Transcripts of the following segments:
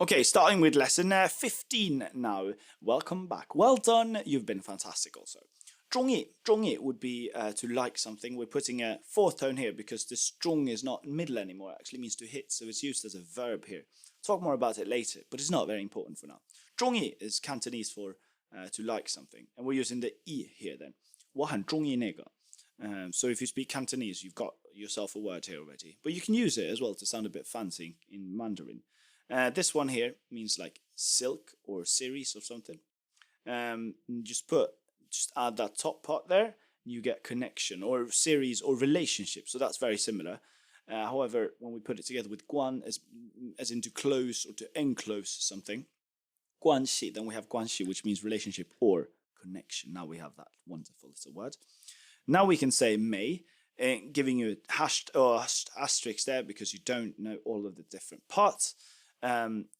Okay, starting with lesson 15 now. Welcome back. Well done. You've been fantastic also. 中意 would be to like something. We're putting a fourth tone here because this 中 is not middle anymore. It actually means to hit, so it's used as a verb here. Talk more about it later, but it's not very important for now. 中意 is Cantonese for to like something, and we're using the 意 here then. 我很中意那个. So if you speak Cantonese, you've got yourself a word here already. But you can use it as well to sound a bit fancy in Mandarin. This one here means like silk or series or something. Just add that top part there, and you get connection or series or relationship. So that's very similar. However, when we put it together with guan as in to close or to enclose something, 关系, then we have 关系, which means relationship or connection. Now we have that wonderful little word. Now we can say may, giving you a asterisk there because you don't know all of the different parts.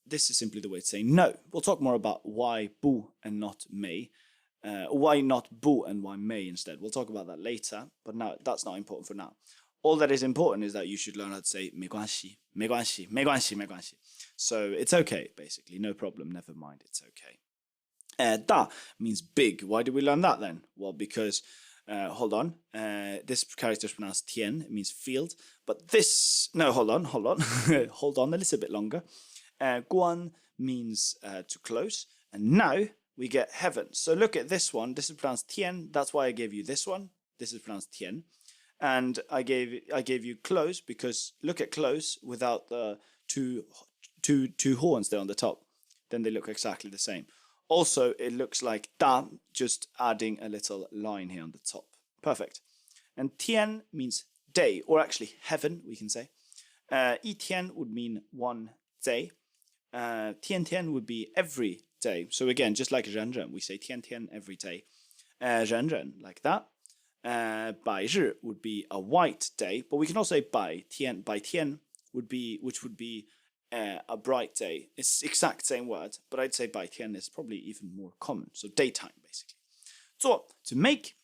This is simply the way to say no. We'll talk more about why bu and not may. Why not bu and why may instead. We'll talk about that later, but now that's not important for now. All that is important is that you should learn how to say 没关系, 没关系, 没关系, 没关系. So it's okay, basically. No problem, never mind, it's okay. Da means big. Why did we learn that then? Well, because, hold on, this character is pronounced tien, it means field, but this, no, hold on, hold on a little bit longer. Guan means to close, and now we get heaven. So look at this one, this is pronounced tien, that's why I gave you this one, this is pronounced tien. And I gave you close because look at close without the two horns there on the top. Then they look exactly the same. Also, it looks like da, just adding a little line here on the top. Perfect. And tien means day, or actually heaven, we can say. Yi tian would mean one day. Tian tian would be every day. So again, just like ren ren, we say tian tian every day. Ren ren, like that. 百日 would be a white day, but we can also say 百天 which would be a bright day. It's the exact same word, but I'd say 百天 is probably even more common. So daytime, basically. 做 to make,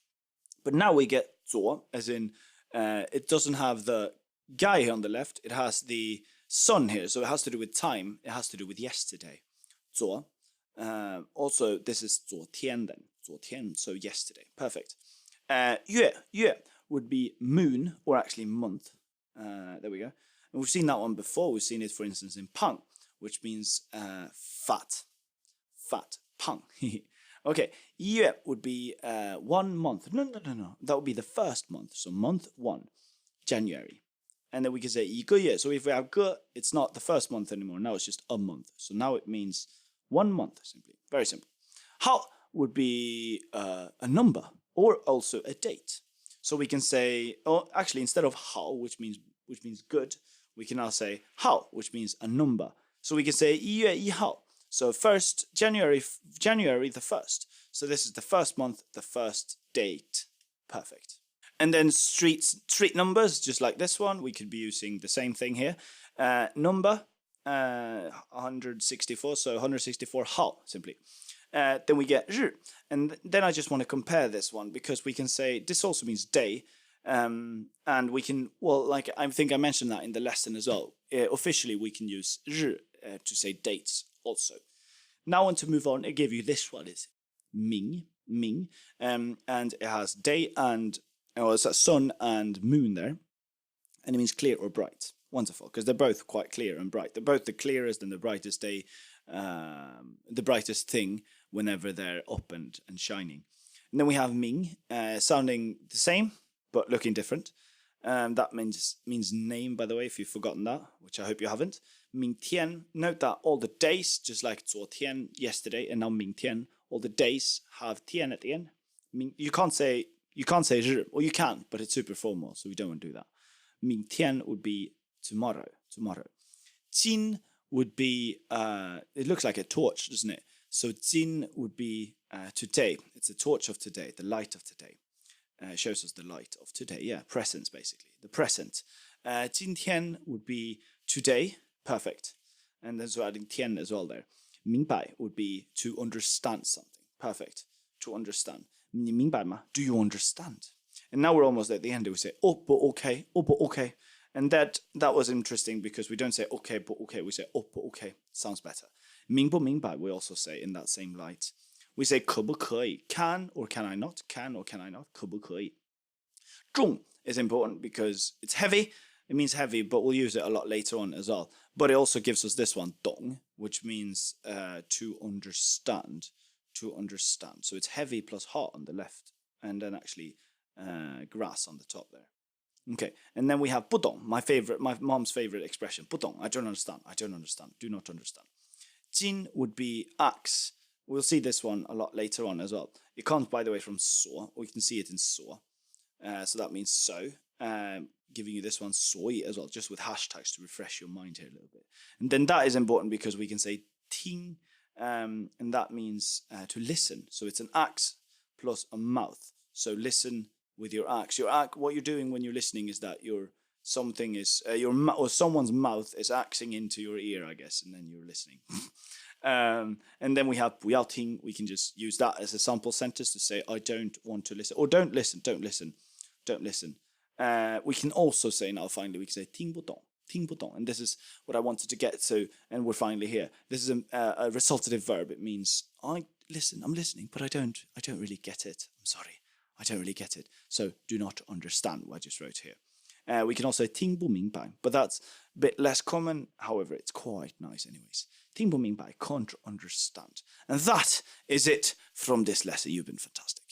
but now we get 做 as in it doesn't have the guy here on the left. It has the sun here, so it has to do with time. It has to do with yesterday. 做 also, this is 昨天 then. 昨天, so yesterday. Perfect. 月 would be moon, or actually month. There we go. And we've seen that one before. We've seen it, for instance, in pang, which means fat. Fat. Pang. Okay. 月 would be 1 month. No. That would be the first month. So month 1, January. And then we can say 一个月. So if we have 个, it's not the first month anymore. Now it's just a month. So now it means 1 month, simply. Very simple. How would be a number, or also a date. So we can say, or actually instead of 好, which means good, we can now say 好, which means a number. So we can say 1月1号. So first January the 1st. So this is the first month, the first date. Perfect. And then street numbers, just like this one, we could be using the same thing here. Number 164, so 164 号, simply. Then we get 日, and then I just want to compare this one because we can say this also means day, and we can, well, like I think I mentioned that in the lesson as well. Officially, we can use 日 to say dates also. Now I want to move on. I gave you this one, it's 明, and it has day and it's a sun and moon there, and it means clear or bright. Wonderful, because they're both quite clear and bright. They're both the clearest and the brightest day, the brightest thing whenever they're up and shining. And then we have Ming, sounding the same but looking different. That means name, by the way, if you've forgotten that, which I hope you haven't. Ming Tian, note that all the days, just like 昨天 yesterday, and now Ming Tian, all the days have Tian at the end. You can't say 日, or you can, but it's super formal, so we don't want to do that. Ming Tian would be tomorrow. 今 would be, it looks like a torch, doesn't it? So 今 would be today. It's a torch of today, the light of today. It shows us the light of today. Yeah, presence, basically. The present. 今天 would be today. Perfect. And then so adding 天 as well there. 明白 would be to understand something. Perfect. To understand. 你明白吗? Do you understand? And now we're almost at the end. We say, oh, but okay. And that was interesting because we don't say okay, but okay. We say oh, but okay. Sounds better. 明不明白 we also say in that same light. We say 可不可以 can or can I not, can or can I not, 可不可以 重 is important because it's heavy. It means heavy, but we'll use it a lot later on as well. But it also gives us this one, 懂, which means to understand. To understand. So it's heavy plus hot on the left, and then actually grass on the top there. Okay, and then we have 不懂, my mom's favorite expression. 不懂, I don't understand. I don't understand. Do not understand. 金 would be axe. We'll see this one a lot later on as well. It comes, by the way, from 所. We can see it in 所. So that means so. Giving you this one 所以 as well, just with hashtags to refresh your mind here a little bit. And then that is important because we can say 听, and that means to listen. So it's an axe plus a mouth. So listen with your axe. What you're doing when you're listening is that someone's mouth is axing into your ear, I guess, and then you're listening. And then we have 不要听. We can just use that as a sample sentence to say I don't want to listen, or don't listen. We can also say now finally we can say 听不懂. And this is what I wanted to get to, and we're finally here. This is a resultative verb. It means I'm listening, but I don't really get it. I'm sorry, I don't really get it. So do not understand what I just wrote here. We can also say 听不明白, but that's a bit less common. However, it's quite nice anyways. 听不明白, can't understand. And that is it from this lesson. You've been fantastic.